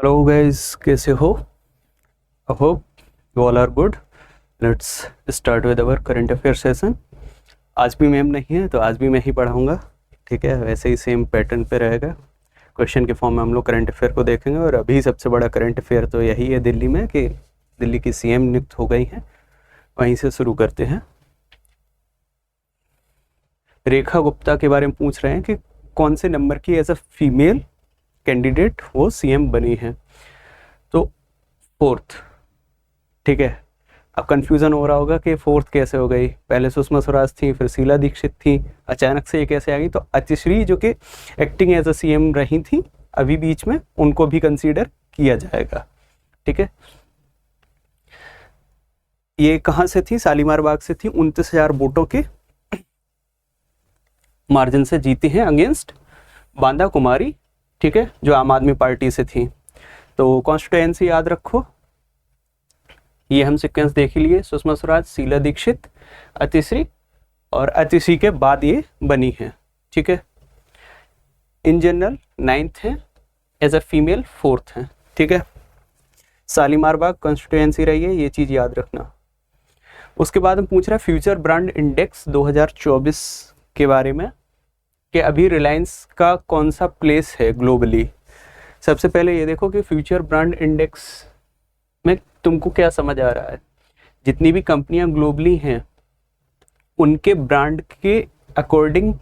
Hello guys, कैसे हो? I hope you all are good. Let's start with our current affair session. आज भी ma'am नहीं है तो आज भी मैं ही पढ़ाऊँगा। ठीक है, वैसे ही सेम पैटर्न पे रहेगा। क्वेश्चन के फॉर्म में हम लोग करंट अफेयर को देखेंगे और अभी सबसे बड़ा करंट अफेयर तो यही है दिल्ली में कि दिल्ली की सीएम नियुक्त हो गई हैं। वहीं से शुरू करते हैं। रेखा गुप्ता के बारे में पूछ रहे हैं कि कौन से नंबर की एज अ फीमेल कैंडिडेट वो सीएम बनी है। तो फोर्थ। ठीक है, अब कंफ्यूजन हो रहा होगा कि फोर्थ कैसे हो गई, पहले सुषमा स्वराज थी, फिर शीला दीक्षित थी, अचानक से ये कैसे आ गई। तो अतिश्री जो कि एक्टिंग एज अ सीएम रही थी अभी बीच में, उनको भी कंसीडर किया जाएगा। ठीक है, ये कहाँ से थी? शालीमार बाग से थी। 29,000 वोटों के मार्जिन से जीती हैं अगेंस्ट बांदा कुमारी, ठीक है, जो आम आदमी पार्टी से थी। तो कॉन्स्टिट्यूएंसी याद रखो, ये हम सीक्वेंस देख ही लिए। सुषमा स्वराज, शीला दीक्षित, अतिश्री, और अतिश्री के बाद ये बनी है। ठीक है, इन जनरल 9th है, एज अ फीमेल 4th है। ठीक है, शालीमार बाग कॉन्स्टिट्यूएंसी रही है, ये चीज़ याद रखना। उसके बाद हम पूछ रहा है फ्यूचर ब्रांड इंडेक्स 2024 के बारे में कि अभी रिलायंस का कौन सा प्लेस है ग्लोबली। सबसे पहले ये देखो कि फ्यूचर ब्रांड इंडेक्स में तुमको क्या समझ आ रहा है। जितनी भी कंपनियां ग्लोबली हैं उनके ब्रांड के अकॉर्डिंग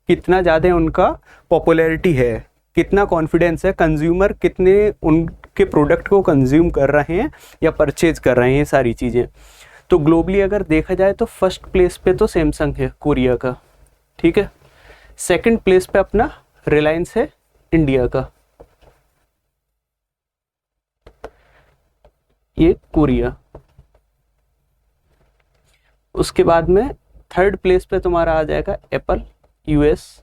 कितना ज़्यादा उनका पॉपुलैरिटी है, कितना कॉन्फिडेंस है, कंज्यूमर कितने उनके प्रोडक्ट को कंज्यूम कर रहे हैं या परचेज कर रहे हैं, ये सारी चीज़ें। तो ग्लोबली अगर देखा जाए तो फर्स्ट प्लेस पे तो सैमसंग है कोरिया का। ठीक है, सेकंड प्लेस पे अपना रिलायंस है इंडिया का, ये कोरिया। उसके बाद में थर्ड प्लेस पे तुम्हारा आ जाएगा एप्पल यूएस,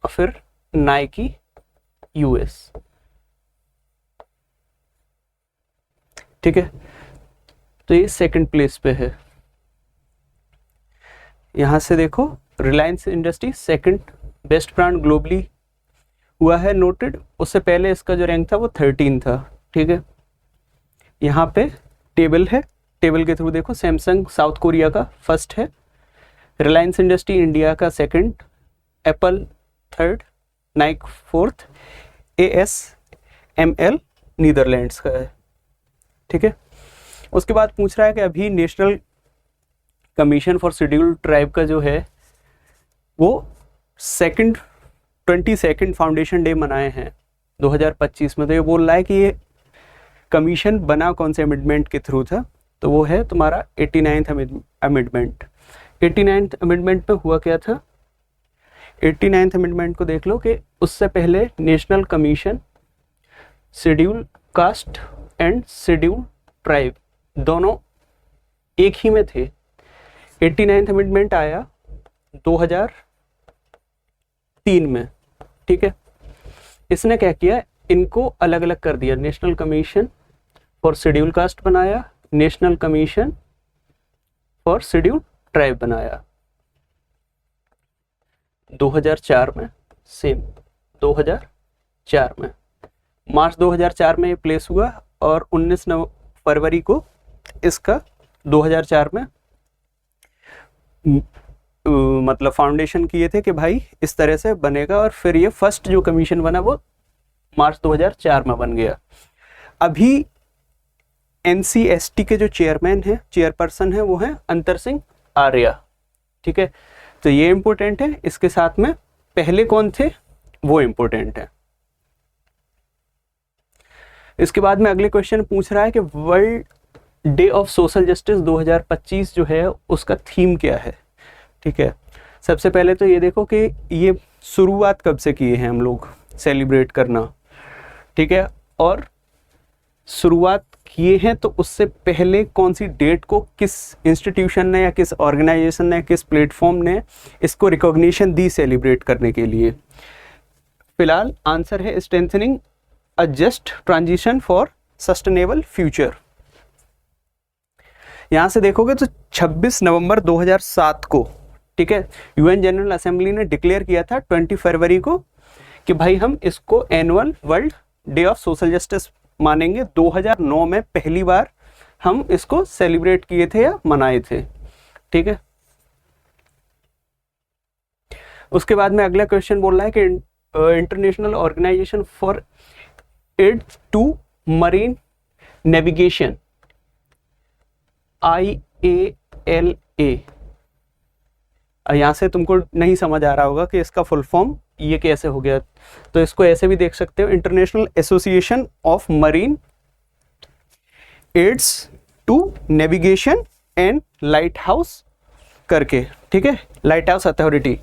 और फिर नाइकी यूएस। ठीक है, तो ये सेकंड प्लेस पे है। यहां से देखो Reliance industry second best brand globally हुआ है नोटेड। उससे पहले इसका जो रैंक था वो 13 था। ठीक है, यहाँ पे टेबल है, टेबल के थ्रू देखो सैमसंग साउथ कोरिया का फर्स्ट है, रिलायंस इंडस्ट्री इंडिया का second, Apple third, Naik fourth, ASML Netherlands का है। ठीक है, उसके बाद पूछ रहा है कि अभी national commission for scheduled tribe का जो है वो 22nd फाउंडेशन डे मनाए हैं 2025 में। तो ये बोल रहा है कि ये कमीशन बना कौन से अमेंडमेंट के थ्रू था, तो वो है तुम्हारा 89th अमेंडमेंट। 89th अमेंडमेंट में हुआ क्या था? 89th अमेंडमेंट को देख लो कि उससे पहले national commission schedule caste and schedule tribe दोनों एक ही में थे। 89th अमेंडमेंट आया 2003 में। ठीक है, इसने क्या किया, इनको अलग अलग कर दिया। National commission for schedule caste बनाया, national commission for schedule tribe बनाया 2004 में। सेम 2004 में, मार्च 2004 में ये प्लेस हुआ और 19 फरवरी को इसका 2004 में मतलब फाउंडेशन किए थे कि भाई इस तरह से बनेगा, और फिर ये फर्स्ट जो कमीशन बना वो मार्च 2004 में बन गया। अभी NCST के जो चेयरपर्सन है वो है अंतर सिंह आर्या। ठीक है, तो ये इंपॉर्टेंट है। इसके साथ में पहले कौन थे वो इंपॉर्टेंट है। इसके बाद में अगले क्वेश्चन पूछ रहा है कि world day of social justice 2025 जो है उसका थीम क्या है। ठीक है, सबसे पहले तो ये देखो कि ये शुरुआत कब से किए हैं हम लोग सेलिब्रेट करना। ठीक है, और शुरुआत किए हैं तो उससे पहले कौन सी डेट को किस इंस्टीट्यूशन ने या किस ऑर्गेनाइजेशन ने, किस प्लेटफॉर्म ने इसको रिकॉग्निशन दी सेलिब्रेट करने के लिए। फिलहाल आंसर है strengthening a just transition for sustainable future. यहां से देखोगे तो 26 नवंबर 2007 को, ठीक है, UN जनरल असेंबली ने डिक्लेयर किया था 20 फरवरी को कि भाई हम इसको annual world day of social justice मानेंगे। 2009 में पहली बार हम इसको सेलिब्रेट किए थे या मनाए थे, ठीक है। उसके बाद में अगला क्वेश्चन बोल रहा है कि international organisation for aid to marine navigation IALA, यहाँ से तुमको नहीं समझ आ रहा होगा कि इसका फुल फॉर्म ये कैसे हो गया, तो इसको ऐसे भी देख सकते हो, international association of marine aids to navigation and lighthouse करके, ठीक है, लाइट हाउस अथॉरिटी।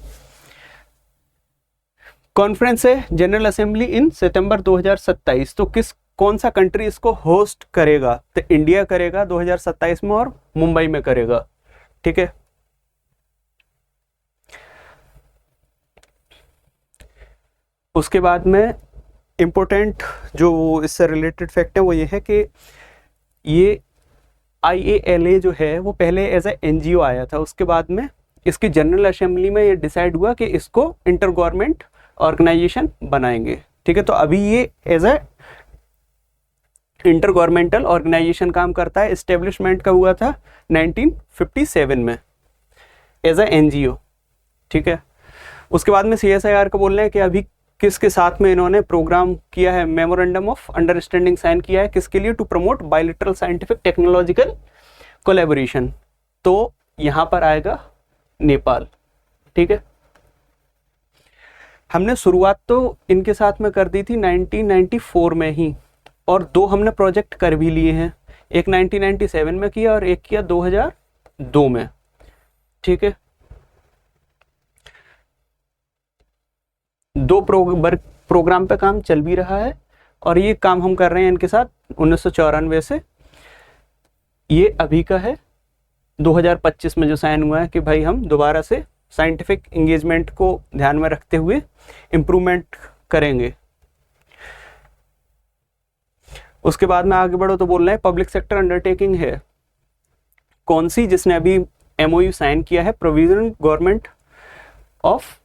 कॉन्फ्रेंस है जनरल असेंबली इन सितंबर 2027, तो कौन सा कंट्री इसको होस्ट करेगा, तो इंडिया करेगा 2027 में और मुंबई में करेगा, ठीक है। उसके बाद में इम्पोर्टेंट जो इससे रिलेटेड फैक्ट है वो ये है कि ये IALA जो है वो पहले एज ए NGO आया था, उसके बाद में इसकी जनरल असेंबली में ये डिसाइड हुआ कि इसको इंटर गवर्नमेंट ऑर्गेनाइजेशन बनाएंगे, ठीक है। तो अभी ये as a intergovernmental organisation काम करता है। इस्टेब्लिशमेंट का हुआ था 1957 में एज ए NGO, ठीक है। उसके बाद में CSIR का बोल रहे हैं कि अभी किसके साथ में इन्होंने प्रोग्राम किया है, मेमोरेंडम ऑफ अंडरस्टैंडिंग साइन किया है, किसके लिए, to promote bilateral scientific technological collaboration, तो यहाँ पर आएगा नेपाल, ठीक है। हमने शुरुआत तो इनके साथ में कर दी थी 1994 में ही, और 2 हमने प्रोजेक्ट कर भी लिए हैं, एक 1997 में किया और एक किया 2002 में, ठीक है। 2 प्रोग्राम पे काम चल भी रहा है, और ये काम हम कर रहे हैं इनके साथ 1994 से। ये अभी का है 2025 में जो साइन हुआ है कि भाई हम दोबारा से साइंटिफिक एंगेजमेंट को ध्यान में रखते हुए इम्प्रूवमेंट करेंगे। उसके बाद में आगे बढ़ो तो बोल रहे हैं पब्लिक सेक्टर अंडरटेकिंग है कौन सी, जिसने अभी MOU साइन किया है, provisional government of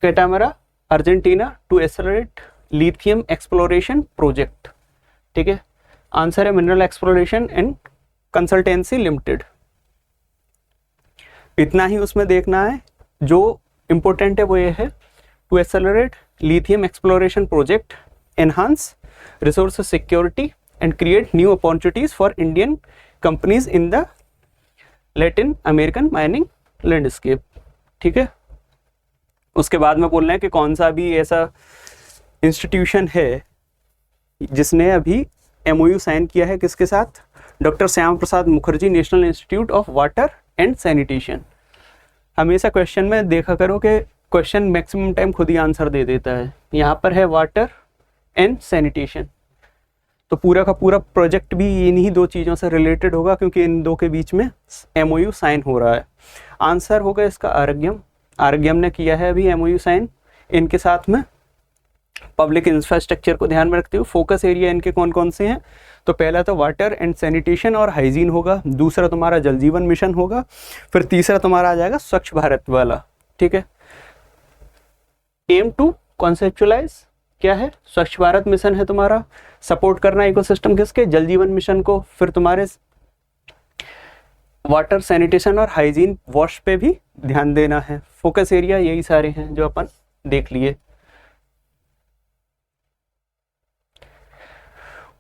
Catamarca Argentina to accelerate lithium exploration project, ठीक है। आंसर है mineral exploration and consultancy limited. इतना ही उसमें देखना है, जो इम्पोर्टेंट है वो ये है, to accelerate lithium exploration project, enhance resource security and create new opportunities for Indian companies in the Latin American mining landscape, ठीक है। उसके बाद में बोल रहे हैं कि कौन सा भी ऐसा इंस्टीट्यूशन है जिसने अभी MOU साइन किया है, किसके साथ, doctor Shyama Prasad Mukherjee national institute of water and sanitation. हमेशा क्वेश्चन में देखा करो कि क्वेश्चन मैक्सिमम टाइम खुद ही आंसर दे देता है। यहाँ पर है वाटर एंड सैनिटेशन, तो पूरा का पूरा प्रोजेक्ट भी इन्हीं 2 चीज़ों से रिलेटेड होगा, क्योंकि इन 2 के बीच में MOU साइन हो रहा है। आंसर होगा इसका आरोग्यम। आरोग्यम ने किया है अभी MOU साइन इनके साथ में। पब्लिक इंफ्रास्ट्रक्चर को ध्यान में रखते हुए फोकस एरिया इनके कौन कौन से हैं, तो पहला तो वाटर एंड सैनिटेशन और हाइजीन होगा, दूसरा तुम्हारा जल जीवन मिशन होगा, फिर तीसरा तुम्हारा आ जाएगा स्वच्छ भारत वाला, ठीक है। एम टू कॉन्सेप्चुअलाइज क्या है, स्वच्छ भारत मिशन है तुम्हारा, सपोर्ट करना इकोसिस्टम किसके, जल जीवन मिशन को, फिर तुम्हारे वाटर सैनिटेशन और हाइजीन वॉश पे भी ध्यान देना है। फोकस एरिया यही सारे हैं जो अपन देख लिए।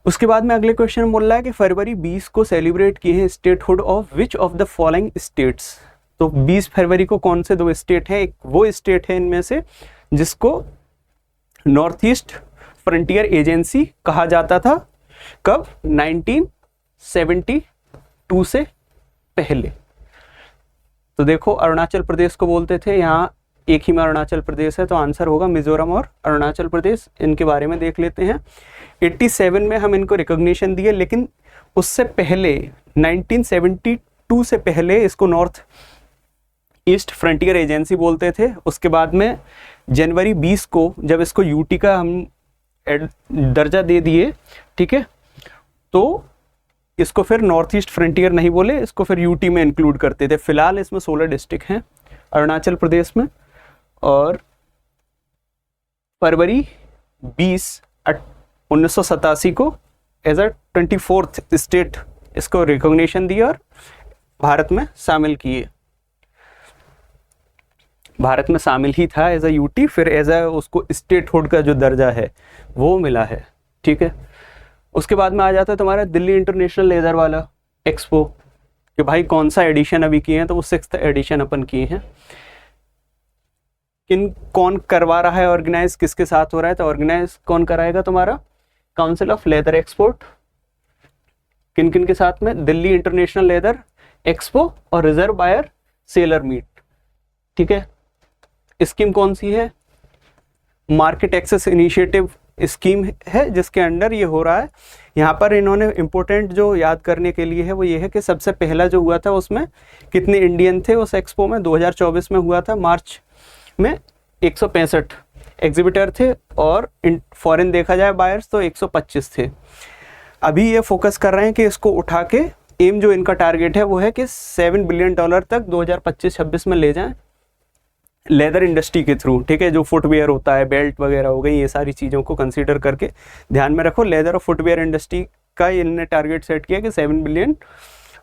उसके बाद में अगले क्वेश्चन बोल रहा है कि फरवरी 20 को सेलिब्रेट किए हैं statehood of which of the following states, तो 20 फरवरी को कौन से 2 स्टेट हैं, एक वो स्टेट है इनमें से जिसको नॉर्थ ईस्ट फ्रंटियर एजेंसी कहा जाता था, कब, 1972 से पहले। तो देखो अरुणाचल प्रदेश को बोलते थे, यहाँ एक ही में अरुणाचल प्रदेश है, तो आंसर होगा मिजोरम और अरुणाचल प्रदेश। इनके बारे में देख लेते हैं। 87 में हम इनको रिकॉग्निशन दिए, लेकिन उससे पहले 1972 से पहले इसको नॉर्थ ईस्ट फ्रंटियर एजेंसी बोलते थे। उसके बाद में जनवरी 20 को जब इसको यूटी का हम दर्जा दे दिए, ठीक है, तो इसको फिर नॉर्थ ईस्ट फ्रंटियर नहीं बोले, इसको फिर यूटी में इंक्लूड करते थे। फिलहाल इसमें 16 डिस्ट्रिक्ट हैं अरुणाचल प्रदेश में, और फरवरी 1987 को एज अ 24th स्टेट इसको रिकॉग्निशन दी और भारत में शामिल किए। भारत में शामिल ही था एज अ यूटी, फिर एज अ उसको स्टेटहुड का जो दर्जा है वो मिला है। ठीक है, उसके बाद में आ जाता है तुम्हारा दिल्ली इंटरनेशनल लेदर वाला एक्सपो, कि भाई कौन सा एडिशन अभी किए हैं, तो वो 6th एडिशन अपन किए हैं। कौन करवा रहा है ऑर्गेनाइज, किसके साथ हो रहा है, तो ऑर्गेनाइज कौन कराएगा, तुम्हारा काउंसिल ऑफ लेदर एक्सपोर्ट। किन किन के साथ में, दिल्ली इंटरनेशनल लेदर एक्सपो और रिजर्व बायर सेलर मीट। ठीक है, स्कीम कौन सी है, मार्केट एक्सेस इनिशिएटिव स्कीम है, जिसके अंडर ये हो रहा है। यहाँ पर इन्होंने इम्पोर्टेंट जो याद करने के लिए है वो ये है कि सबसे पहला जो हुआ था उसमें कितने इंडियन थे उस एक्सपो में, 2024 में हुआ था मार्च में 165 एग्जिबिटर थे, और फॉरेन देखा जाए बायर्स तो 125 थे। अभी ये फोकस कर रहे हैं कि इसको उठा के एम जो इनका टारगेट है वो है कि $7 बिलियन तक 2025-26 में ले जाएं लेदर इंडस्ट्री के थ्रू। ठीक है, जो फुटवेयर होता है, बेल्ट वगैरह हो गई, ये सारी चीज़ों को कंसीडर करके ध्यान में रखो, लेदर और फुटवेयर इंडस्ट्री का इन्होंने टारगेट सेट किया कि $7 बिलियन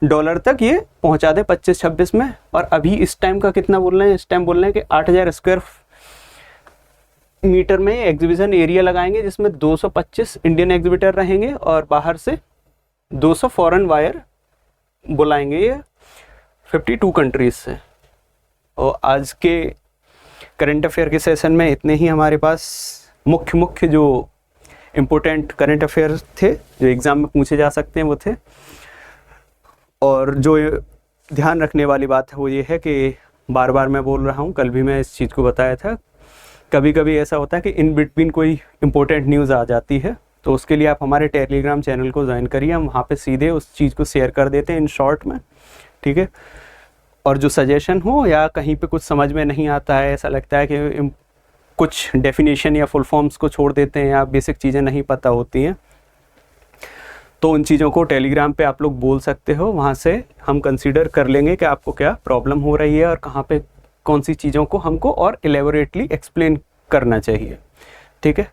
तक ये पहुंचा दे 25-26 में। और अभी इस टाइम का कितना बोल रहे हैं, इस टाइम बोल रहे हैं कि 8000 स्क्वायर मीटर में एग्जीबिशन एरिया लगाएंगे, जिसमें 225 इंडियन एग्जिबिटर रहेंगे और बाहर से 200 फॉरेन बायर बुलाएंगे, ये 52 कंट्रीज से। और आज के करंट अफेयर के सेशन में इतने ही हमारे पास मुख्य जो इम्पोर्टेंट करंट अफेयर थे जो एग्ज़ाम में पूछे जा सकते हैं वो थे। और जो ध्यान रखने वाली बात है वो ये है कि बार बार मैं बोल रहा हूँ, कल भी मैं इस चीज़ को बताया था, कभी कभी ऐसा होता है कि इन बिटवीन कोई इम्पोर्टेंट न्यूज़ आ जाती है, तो उसके लिए आप हमारे टेलीग्राम चैनल को ज्वाइन करिए, हम वहाँ पे सीधे उस चीज़ को शेयर कर देते हैं इन शॉर्ट में। ठीक है, और जो सजेशन हो या कहीं पे कुछ समझ में नहीं आता है, ऐसा लगता है कि कुछ डेफिनेशन या फुल फॉर्म्स को छोड़ देते हैं या बेसिक चीज़ें नहीं पता होती हैं, तो उन चीज़ों को टेलीग्राम पे आप लोग बोल सकते हो, वहाँ से हम कंसीडर कर लेंगे कि आपको क्या प्रॉब्लम हो रही है और कहाँ पे कौन सी चीज़ों को हमको और एलेबोरेटली एक्सप्लेन करना चाहिए। ठीक है,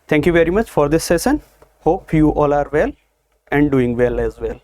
thank you very much for this session, hope you all are well and doing well as well.